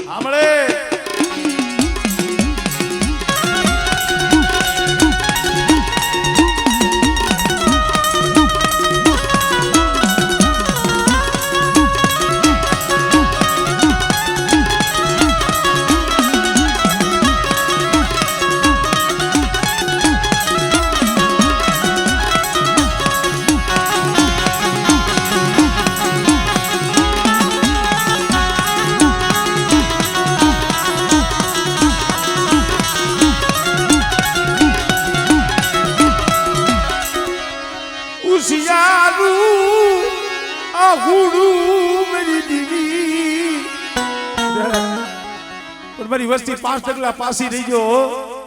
સાંભળે મારી વસ્તી 5 ડગલા પાસી રહી ગયો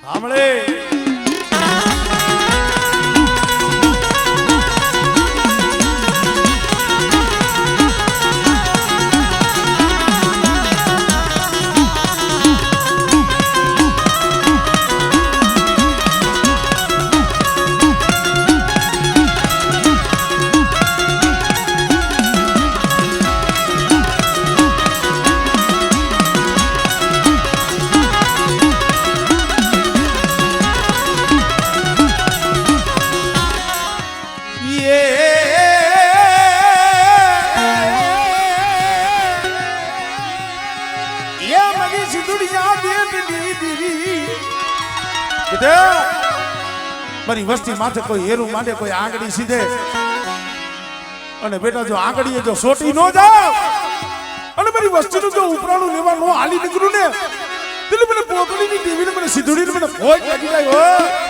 સાંભળે મારી વસ્તી માથે કોઈ હેરું માંડે કોઈ આંગળી સીધે અને બેટા જો આંગળીએ જો સોટી ન જાવ અને મારી વસ્તીનું જો ઉપરાણું લેવા નો હાલી નીકળું ને એટલે મને પોકડીની ટીવીને મને સીધુડીને મને ભોજ લાગી જાય હો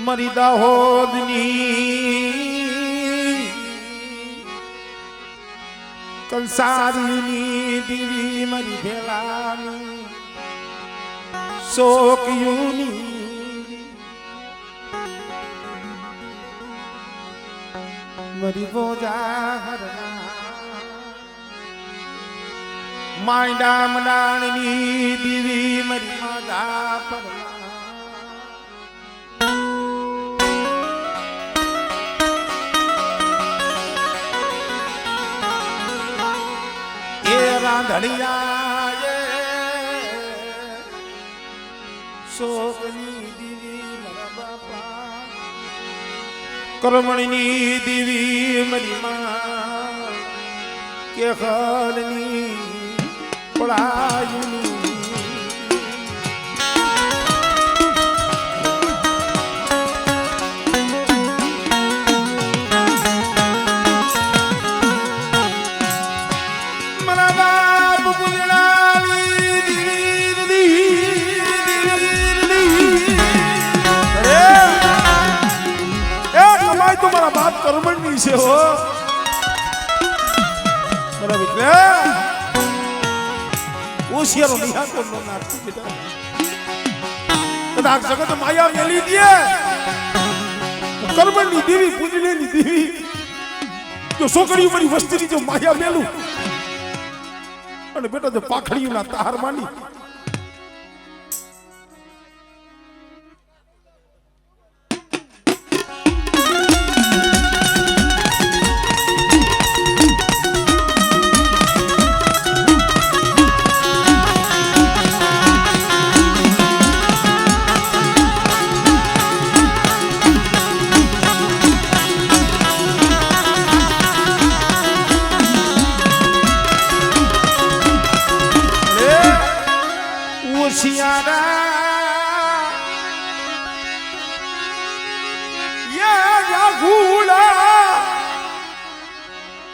મરી દાહોદની કંસારીની દીવી મરી ભેલાની શોકયુની મરી બોજા હરના માંડા મંડાણની દીવી મારી માદા પરમાં એ રાંધણિયા શોકની દીવી મારા બાપા કર્મણીની દીવી મારી માં કે ખાલની પડાયુની મારા બાપ પુજડાલી તમારા બાપ કર્મણની છે હો મારા દીકરા હોશિયારો નિહાતો નો નાખી બેટા કદાચ જગત માયા મેલી દે કર્મણની દેવી પૂજણીની દેવી જો છોકરીઓ મારી વસ્તીની જો માયા મેલું અને બેટા જો પાખડીઓના તાર માંડી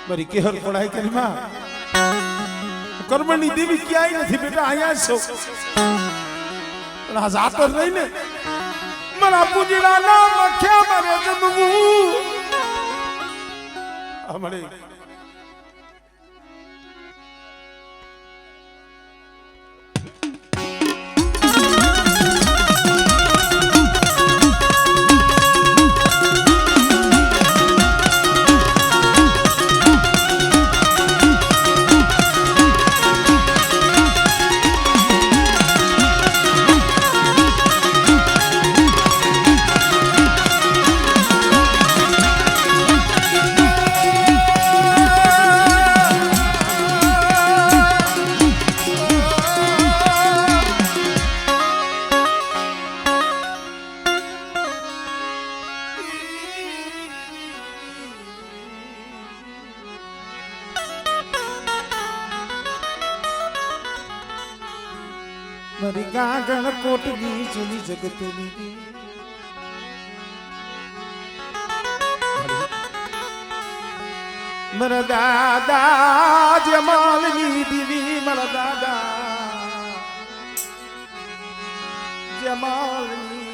મારી કેહર પડાય કરી માં કર્મની દેવી ક્યાંય નથી બેટા અહીંયા છો પણ આ જાતો રહી ને મારા પૂજડા ના મખ્યા મારે જમવું અમારે મારી ગાગણ કોટની જૂની જગતની મારા દાદા જમાલની દીવી મારા દાદા જમાલની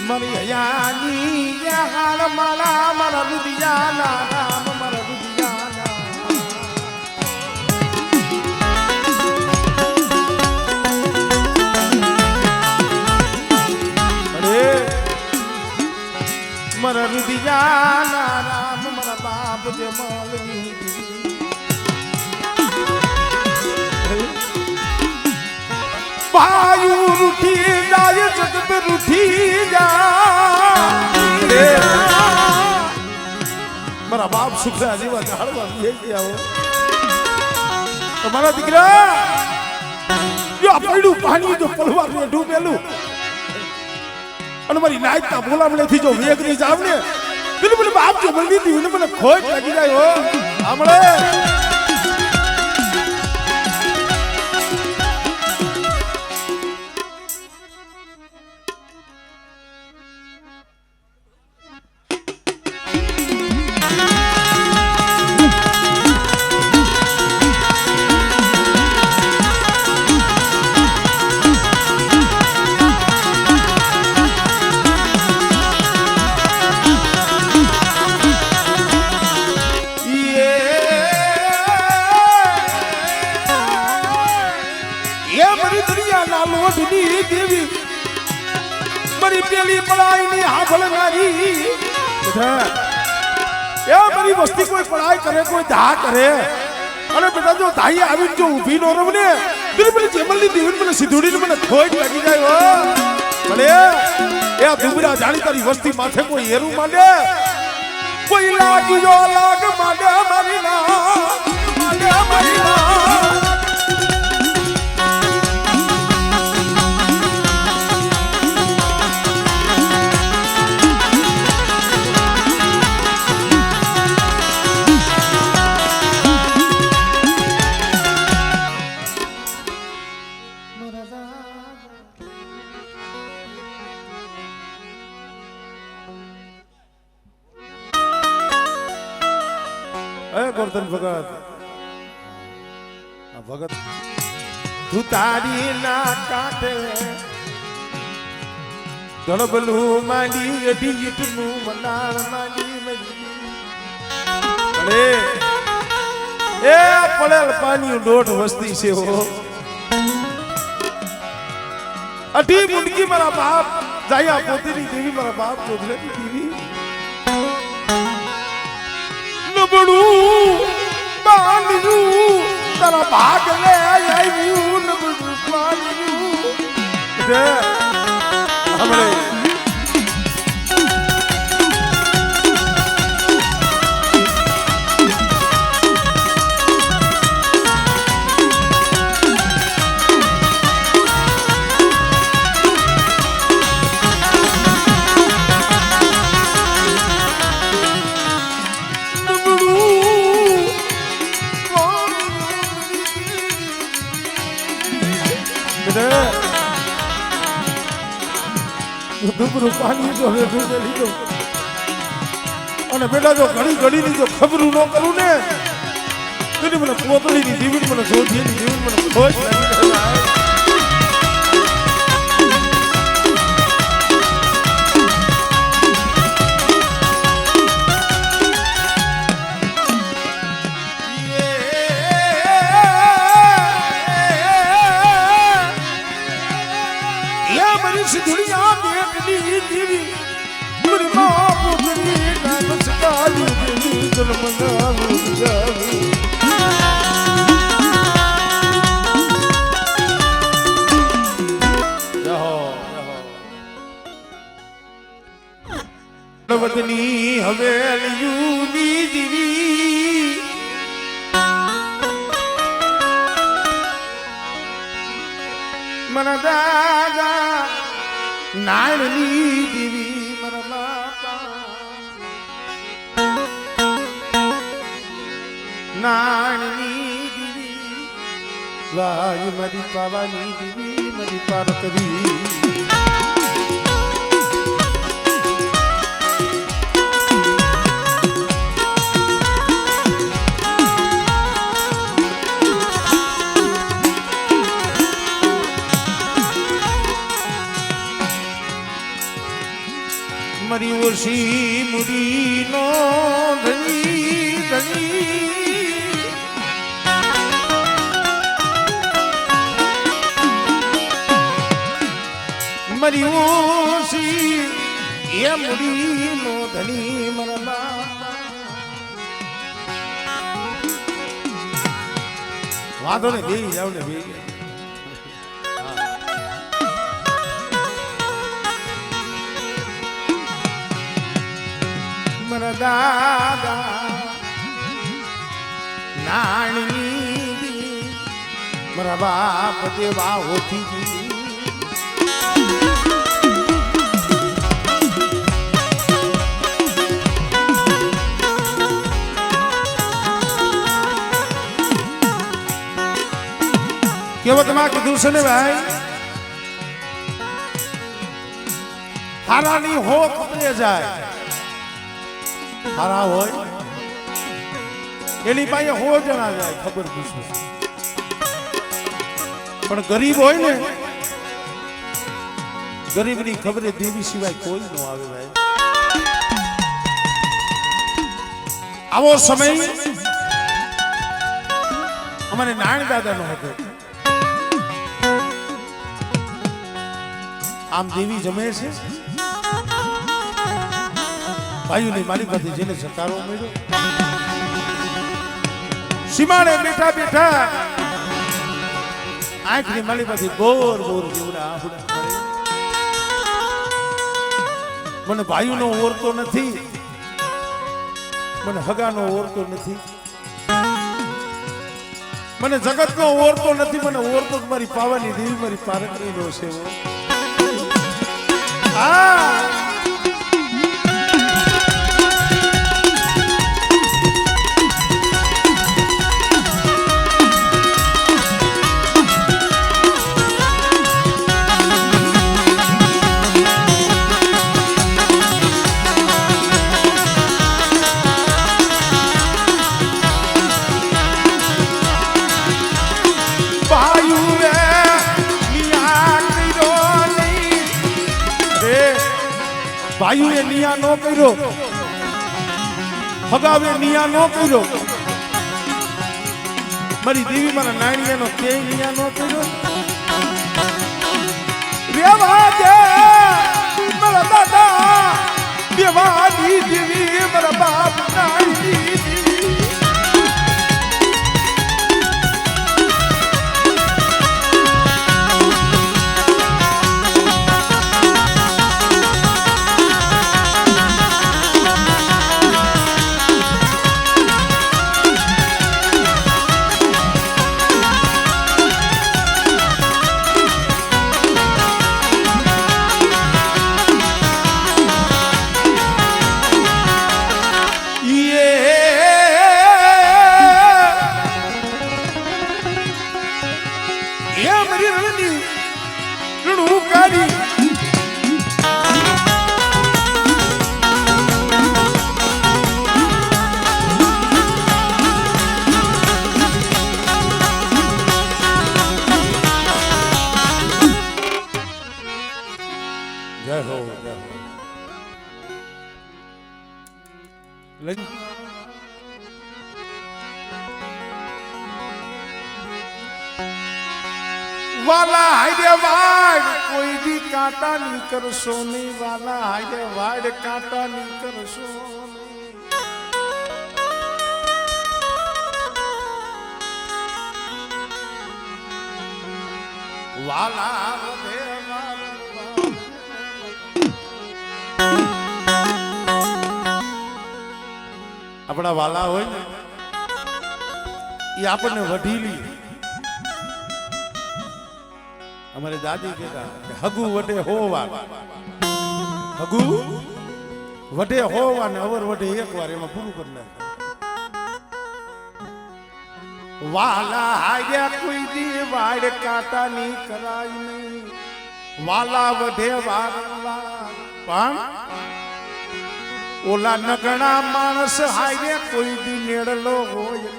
મરિયાની હાલ માલા મારા રુદિયાના રામ મારા રુદિયાના અરે મારા રુદિયાના રામ મારા બાપ જમાલની પાયુ રૂઠી જાય જગત રૂઠી જાય મારા બાપ સુખરા જેવા ઝાડવા ગયા હો તમારા દીકરા જો પડ્યું પાણી જો પલવાર ને ડૂબેલું અને મારી નાયકના બોલામણેથી જો વેગ ની જાવ ને પેલું મને બાપ જો મળી દીધી મને ખોટ લાગી જાય હો આમળે કોટની દેવી મારી પેલી પડાઈની હાંભળનારી એ મારી વસ્તી કોઈ પડાઈ કરે કોઈ દા કરે અને બેટા જો ધાઈ આવીને જો ઊભી નો રમને બિલકુલ જેમલની દેવીને મને સીધુડીને મને ખોટ લાગી જાય હો ભલે એ દુબરા જાણી તારી વસ્તી માથે કોઈ હેરું માંડે કોઈ લાગ્યો લાગ માંડે મારી ના માંડે મારી ના ગોરધન ભગત આ ભગત તું તારી ના કાટે ધડબલું માંડી અઢી ઈટનું મનાર માંડી અરે એ પડેલ પાણી દોઢ વસ્તી છે હો અઢી મુંડકી મારા બાપ જાયા પોતીની દેવી મારા બાપ જોધલેની દેવી નબળું બાંધ્યું તારા ભાગ લે આવ્યું નબળું બાંધ્યું હમણે દુબરું પાણી જો લીધું અને બેટા જો ઘડી ઘડીની જો ખબરું ન કરું ને તો મને પોતળીની દીવીને મને જોધીની દીવીને મને ખોજ લાગી दुनिया देखनी देवी मेरी माँ पुत्री नाच काली देवी जन्म जावी વતની હવેલીયુની દેવી મના દાદા નાણની દેવી મારા બાપા નાણની દેવી વાય મારી પાવાની દેવી મારી પાર્વતી મારી ઓછી મુડીનો ધણી ધણી મારી ઓછી એ મુડીનો ધણી મારા વાંધો ને બે જાવ ને બે મારા દાદા નાણની મારા બાપ દેવા હોતી કેવો તમારે કીધું છે ને ભાઈ હારાની હો કપડે જાય હારા હોય એની પાસે હો જણા જાય ખબર પૂછું પણ ગરીબ હોય ને ગરીબની ખબરે દેવી સિવાય કોઈ ન આવે ભાઈ આવો સમય અમારે નાણ દાદા નો હતો આમ દેવી જમે છે ભાઈઓની માલિકાથી જેને સતારો મળ્યો સીમાડે બેઠા બેઠા આંખની માલિકાથી બોર બોર જેવડા આંખડા મને ભાઈઓનો ઓરતો નથી મને હગાનો ઓરતો નથી મને જગતનો ઓરતો નથી મને ઓરતો મારી પાવાની દેવી મારી પારકણીનો છે ભાઈઓએ નિયા નો કર્યો હગાવે નિયા નો કર્યો મારી દેવી મારા નાણીયાનો કે નિયા નો કર્યો રેવા દે મારા દાદા દેવાની દેવી મારા બાપ નાણી વાલા હાઈડે વાડ કોઈ દી કાંટા ની કરશો નહીં વાલા હાઈડે વાડ કાંટા ની કરશો વાલા આપણા વાલા હોય ને એ આપણને વઢીલી અમારે દાદી કહેતા હગુ વટે હોવા હગુ વટે હોવા ને અવર વટે એક વાર એમાં પૂરું કરી નાખે વાલા હાયા કોઈ દી વાડ કાંટા ની કરાય નહીં વાલા વઢે વારંવાર પણ ઓલા નગણા માણસ હાય કોઈ દી નેડલો હોય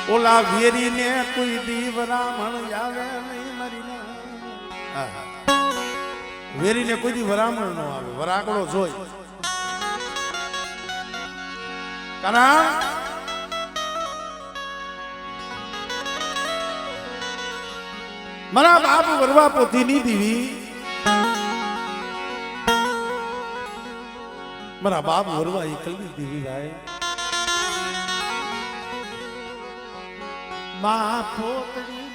ઓલા વેરી ને કોઈ દી વરામણ આવે નહીં મરીને વેરી ને કોઈ દી વરામણ ન આવે વરાકડો જોઈ કારણ મારા બાપ વરવા પોતીની દીવી મારા બાપ વરવા એકલની દીવી ગાય મા પોતડી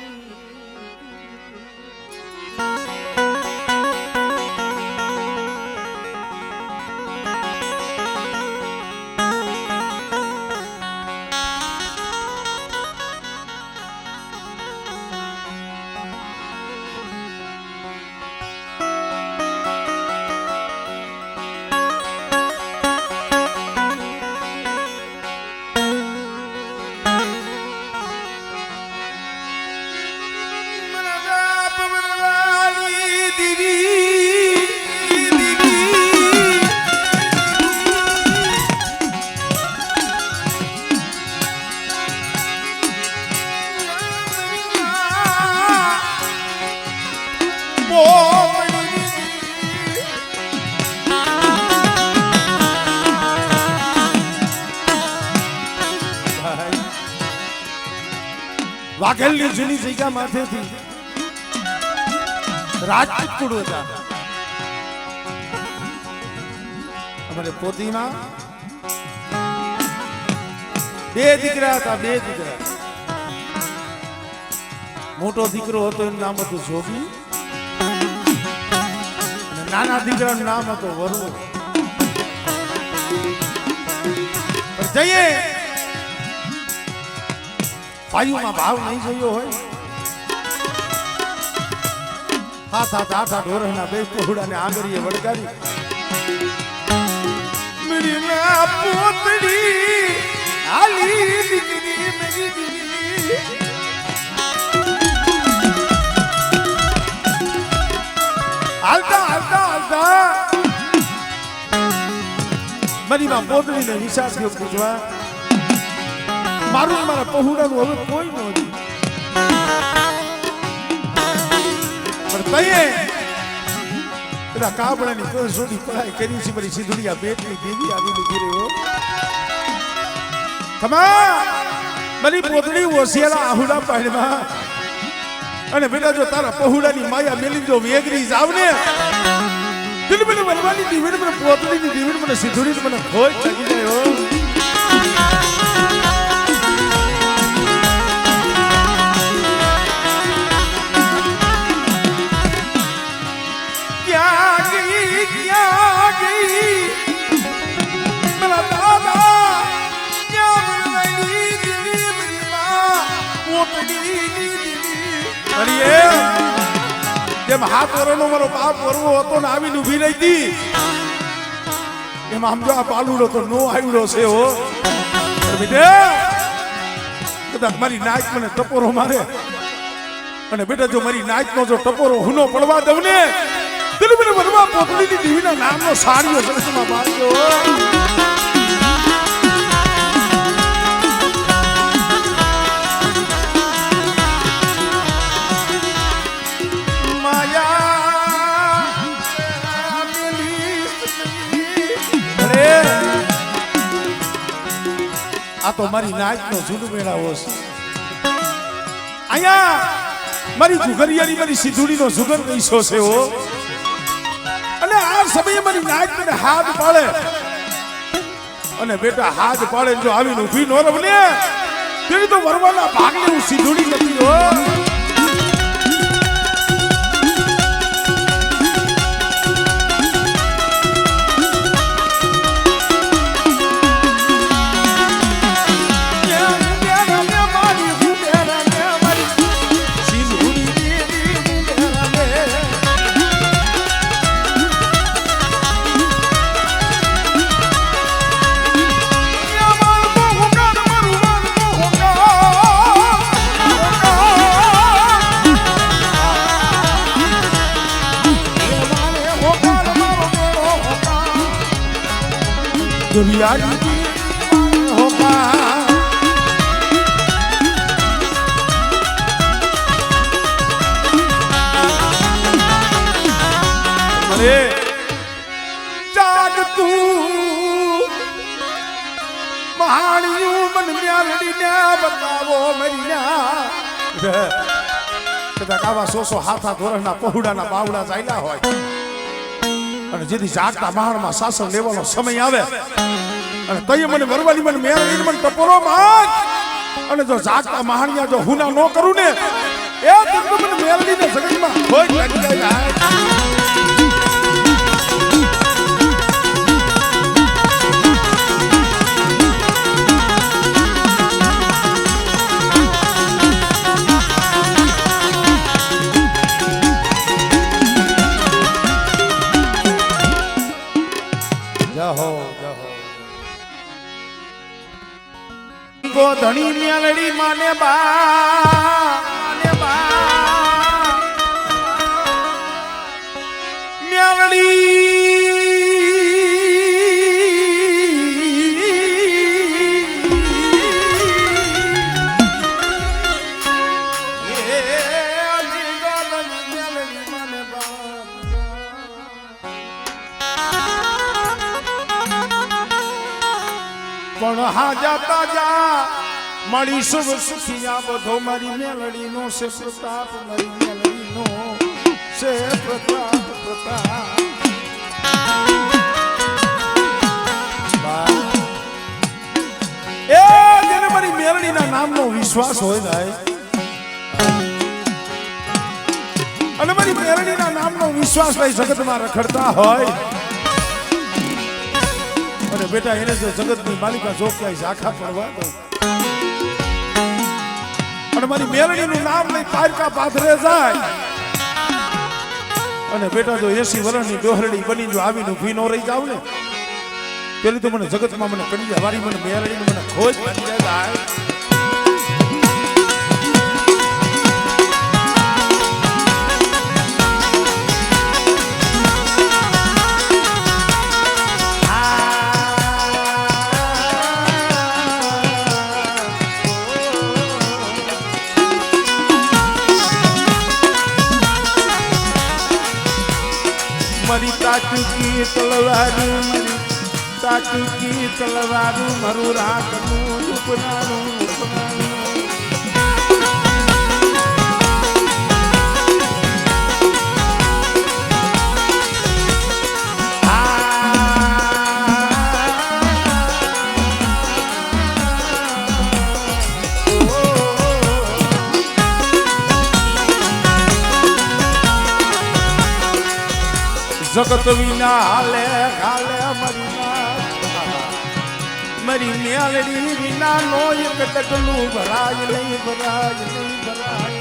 વાઘેલની જૂની જગ્યા માથેથી રાજપૂત કુળ હતા. અમારે પોતીમાં બે દીકરા હતા. બે દીકરા. મોટો દીકરો હતો એનું નામ હતું જોગી અને નાના દીકરાનું નામ હતું વરુ. જઈએ ભાઈઓમાં ભાવ નહીં જોયો હોય. હાથ હાથ આઠ આઠ વર્ષના બે પહોળાને આંગળીએ વળગાડી મેરી ના પોતડી આલી દીકરી મેરી દીકરી હાલતા હાલતા હાલતા મારી માં પોતડીને વિશ્વાસ થયો પૂછવા મારું મારા પહોળાનું હવે કોઈ નહોતું. પણ તઈએ પેલા કાબડાની કોઈ સોડી પડાઈ કરી છે. મારી સિંધુડિયા પેટની દેવી આવીને ઉભી રહ્યો. ખમા મારી પોતડી ઓસિયાળા આહુડા પાડમાં અને બેટા જો તારા પહોળાની માયા મેલી જો વેગરી જાવ ને દિલ મને વનવાની દીવીને મને પોતડીની દીવીને મને સિંધુડી મને ખોજ ચડી ગયો. જેમ હાથ વરોનો મારો બાપ વરવો હતો ને આવીને ઉભી રહી હતી એમ સમજો આ પાલુડો તો નો આવ્યો છે. હો બેટા મારી નાચ મને ટપોરો મારે અને બેટા જો મારી નાચ નો જો ટપોરો હુનો પડવા દઉં ને તેને મને વનવા પોતડીની દેવીના નામનો સાડીઓ સરસમાં મારજો. આ તો મારી નાચનો જુદ મેળાવો છે. અહીંયા મારી જુગરિયાની મારી સિંધુડીનો સુગંધ ઈસો છે. હો અને આ સમયે મારી નાચ મને હાથ પાડે અને બેટા હાથ પાડે જો આવીને ઊભી ન રવને તેની તો વરવાના ભાગને હું સિંધુડી નથી. હો दुनिया होगा अरे जाग तू महानियों मन म्यालड़ी ने बतावो मेरी ना कदा कावा सोसो हाथा धोरणा पहुडाना बावડા જાયલા હોય અને જેથી જાગતા મહાણમાં શાસન લેવાનો સમય આવે અને તઈએ મને વરવાની મને મેળવીને મને ટપોરો માગ અને જો જાગતા મહાણિયા જો હુના નો કરું ને એ તો મને મેળવીને જગતમાં કોઈ લાગી જાય. ધણી મેલડી માને બા મેલડી પણ હા જાતા જા મારી શુભ સુખિયા બધો મારી મેલડીનો છે પ્રતાપ મારી મેલડીનો છે પ્રતાપ પ્રતાપ એ જેને મારી મેલડીના નામનો વિશ્વાસ હોય ભાઈ અને મારી મેલડીના નામનો વિશ્વાસ લઈ જગતમાં રખડતા હોય અને બેટા એને જો જગતની માલિકા જો ક્યાંય ઝાખા પડવા દો અને મારી મેલડીનું નામ લઈ પારકા પાથરે જાય અને બેટા જો 80 વર્ષની ડોહરડી બની જો આવીને ઊભી નો રહી જાવ ને પેલી તો મને જગતમાં મને કડી જાય વારી મને મેલડીને મને ખોજ પડી જાય મારી તાટુકી તલવારું તાટુકી તલવારું મારું રાખનું ઉપનાનું જગત વિના હાલે હાલે મારી મેલડી વિના નો એક ટકલું ભરાય નહીં ભરાય નહીં ભરાય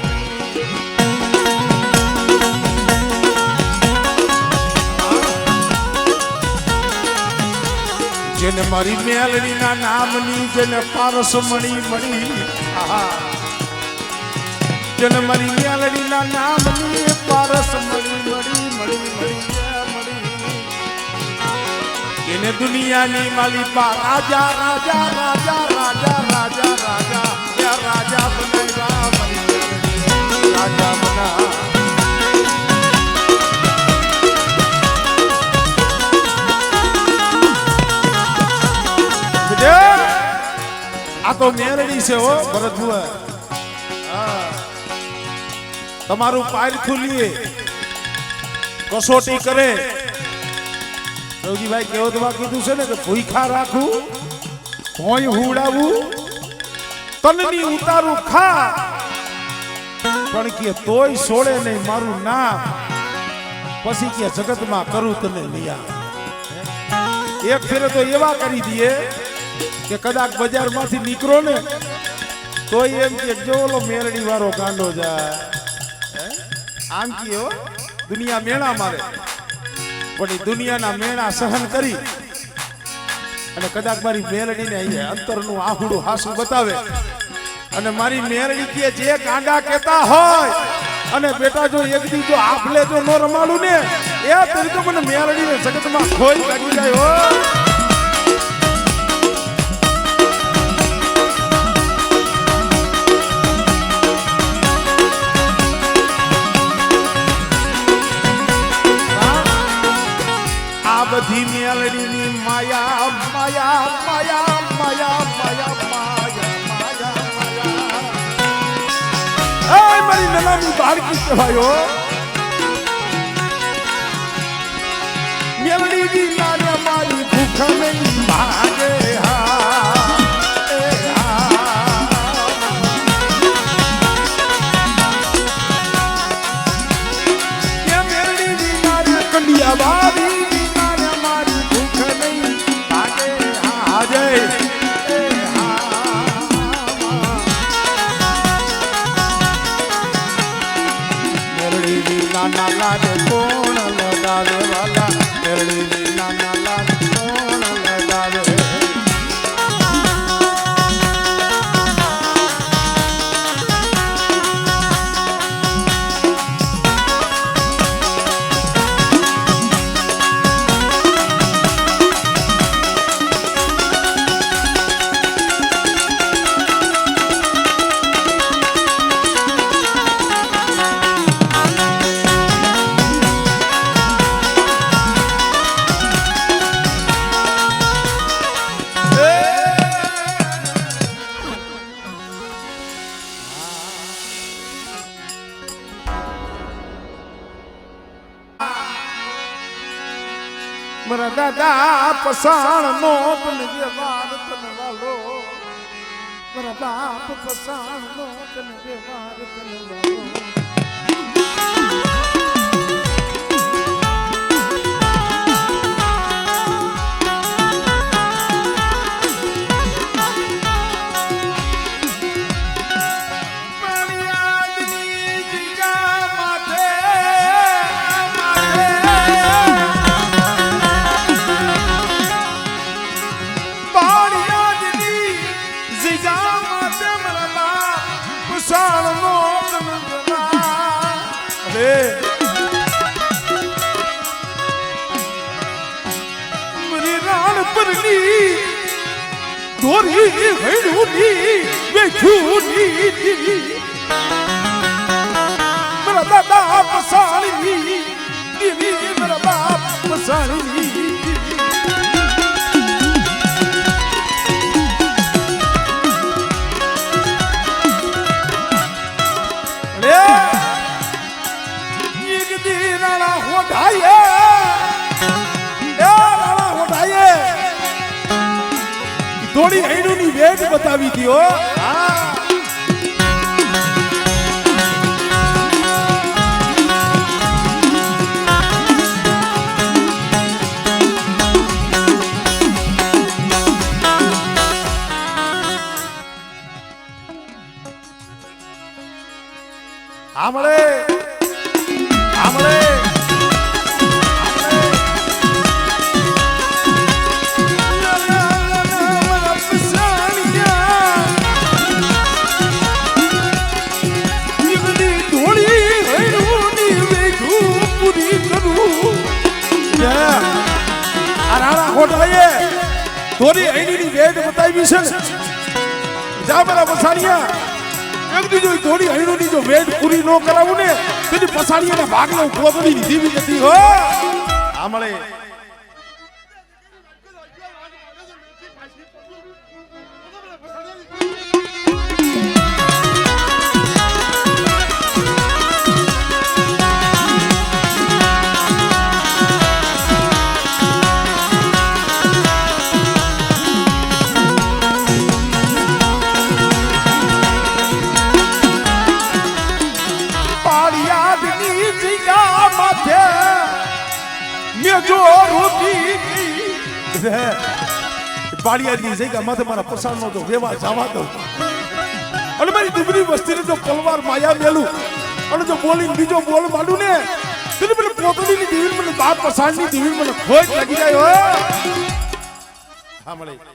જેને મારી મેલડીના નામની જેને પારસ મળી મળી જેને મારી મેલડીના નામની પારસ મળી મળી મળી મળી એને દુનિયાની માલિકા રાજા રાજા રાજા રાજા રાજા રાજા યા રાજા બનાવ્યા મારી રાજા બના આ તો મેરડી છે હો ભરતભુઆ તમારું પાર ખુલીએ કસોટી કરે રવજીભાઈ કેવો તો કીધું છે ને કે ભૂખા રાખું ભોંય હુડાવું તનની ઉતારું ખા પણ કે તોય છોડે નહીં મારું નામ પછી કે જગતમાં કરું તને લિયા એક ફેરે તો એવા કરી દઈએ કે કદાચ બજારમાંથી નીકળો ને તોય એમ કે જો ઓલો મેરડી વાળો ગાંડો જાય આમ કયો દુનિયા મેળા મારે પણ એ દુનિયાના મેળા સહન કરી અને કદાચ મારી મેરડીને અહીંયા અંતરનું આહુડું હાસું બતાવે અને મારી મેરડી કે જે ગાંડા કહેતા હોય અને બેટા જો એક દી જો આપલે જો ન રમાડું ને એ તરી તો મને મેરડીને જગતમાં ખોઈ કાઢી જાય હો બધી મેલડીની માયા માયા માયા માયા માયા માયા માયા માયા મારી નનાની બાળકી કહેવાયો મેલડીની નાને મારી ભૂખ નહીં ભાગે મેલડીની નાને કંડિયા બારી નાના લાડ કોણ લગાવે વાલા મેરડી નાના લાડ કોણ લગાવે દાદા પસાણ નો તને વ્યવહાર તને વાલો મારા બાપ પસાણ નો તને વ્યવહાર તને વાલો Dori Heduni Vechuni Mera Dada Pasali Divi Mera Bap Pasali Yigdi Rana Hodaye Rana Hodaye થોડી હૈડુની વેટ બતાવી દીઓ આમળે આમળે થોડી અહીંની વેટ બતાવી છે ને જા મારા પસાણિયા એક દીજો થોડી અહીંની જો વેટ પૂરી ન કરાવું ને તેની પસાણિયાના ભાગને કોદડી દીધી નથી હો આમળે પાડિયાની જગ્યા માથે મારા પ્રસાદનો જો વેવા જવા દઉં અને મારી દુબળી વસ્તીને જો પલવાર માયા મેલું અને જો બોલીને બીજો બોલ માંડું ને તેને મને પોતડીની દીવીને મને બાપ પ્રસાદની દીવીને મને ખોટ લાગી જાય હો હા મળે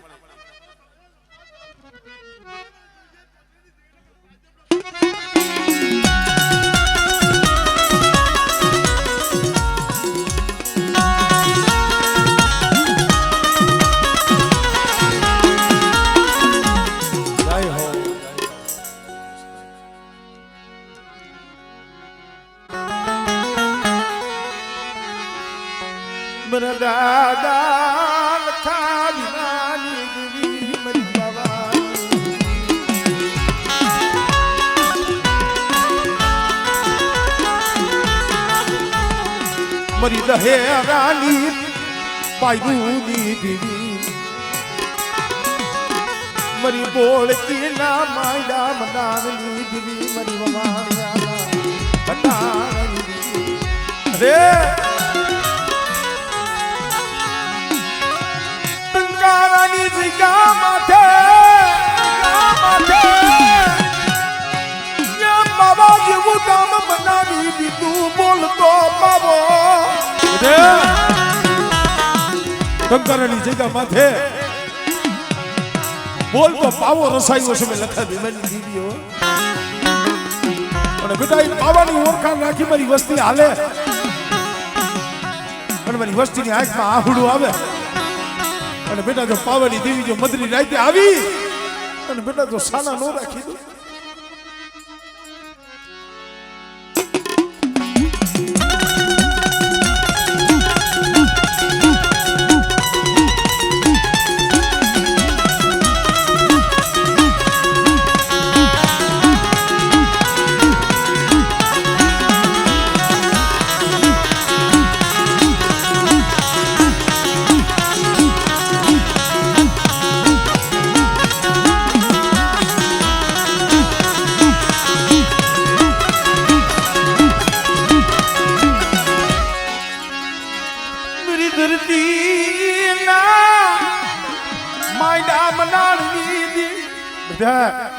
દાદા લખા વિનાની દેવી મરી બાબા મરી દહે રાની પાયરુની દેવી મરી બોલતી ના માયડા મનાવની દેવી મરી વમાણ્યા બટાણની દેવી રે ની જગ્યા માથે બાબા જેવું કામ બનાવી દીધું બોલતો બાબો કંકારાની જગ્યા માથે બોલતો પાવો રસાયો છે મેં લખા ભીમાની દીવીઓ અને બેટા એ પાવાની ઓળખાણ રાખી મારી વસ્તી હાલે અને મારી વસ્તીની આંખમાં આહુડું આવે અને બેટા જો પાવાની દેવી જો મદરી રાતે આવી અને બેટા જો સાના નો રાખી દો કીધા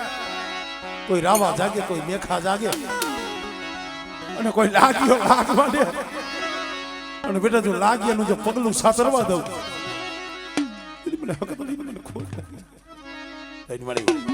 કોઈ રાવા જાગે કોઈ મેખા જાગે અને કોઈ લાગ્યો લાગવા દે અને બેટા જો લાગ્યાનું જો પગલું સાતરવા દઉં મને હકત નહીં મને ખોટ લાગી મળી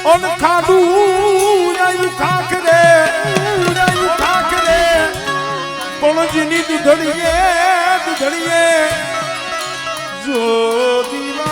on khadu yayu khakre ponjini du dhaliye jo diwa